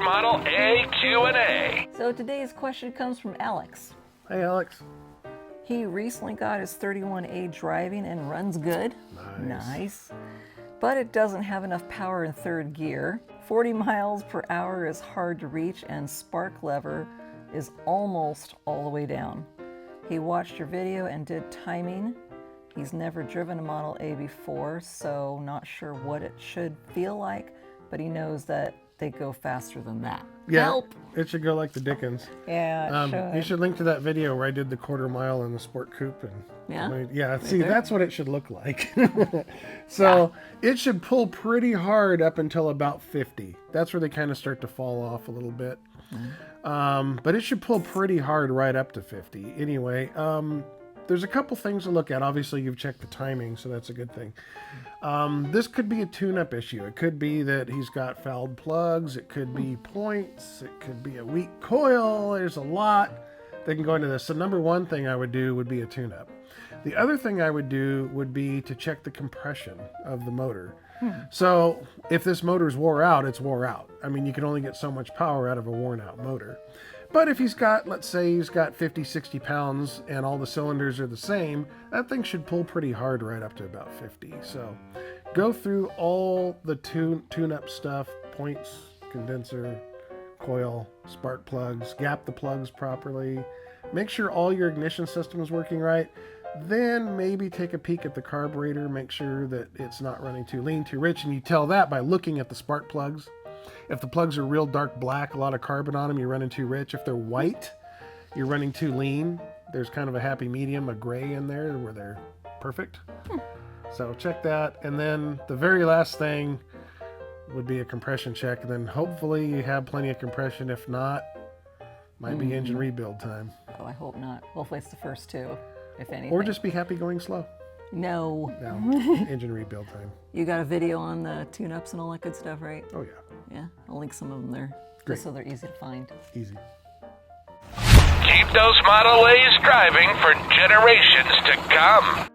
Model AQ&A. So today's question comes from Alex. Hey, Alex. He recently got his 31A driving and runs good. Nice. But it doesn't have enough power in third gear. 40 miles per hour is hard to reach, and spark lever is almost all the way down. He watched your video and did timing. He's never driven a Model A before, so not sure what it should feel like, but he knows that they go faster than that. Yeah, Help! It should go like the Dickens. Yeah, it should. You should link to that video where I did the quarter mile in the Sport Coupe. And see, that's what it should look like. So it should pull pretty hard up until about 50. That's where they kind of start to fall off a little bit. But it should pull pretty hard right up to 50. Anyway, there's a couple things to look at. Obviously, you've checked the timing, so that's a good thing. This could be a tune-up issue. It could be that he's got fouled plugs. It could be points. It could be a weak coil. There's a lot that can go into this. So number one thing I would do would be a tune-up. The other thing I would do would be to check the compression of the motor. So if this motor's wore out, it's wore out. I mean, you can only get so much power out of a worn-out motor. But if he's got, let's say he's got 50, 60 pounds and all the cylinders are the same, that thing should pull pretty hard right up to about 50. So go through all the tune-up stuff, points, condenser, coil, spark plugs, gap the plugs properly, make sure all your ignition system is working right. Then maybe take a peek at the carburetor, make sure that it's not running too lean, too rich, and you tell that by looking at the spark plugs. If the plugs are real dark black, a lot of carbon on them, you're running too rich. If they're white, you're running too lean. There's kind of a happy medium, a gray in there where they're perfect. So check that. And then the very last thing would be a compression check. And then hopefully you have plenty of compression. If not, might be engine rebuild time. Oh, I hope not. Hopefully it's the first two, if anything. Or just be happy going slow. No. Engine rebuild time. You got a video on the tune-ups and all that good stuff, right? Oh, yeah. Yeah, I'll link some of them there, Great. just so they're easy to find. Easy. Keep those Model A's driving for generations to come.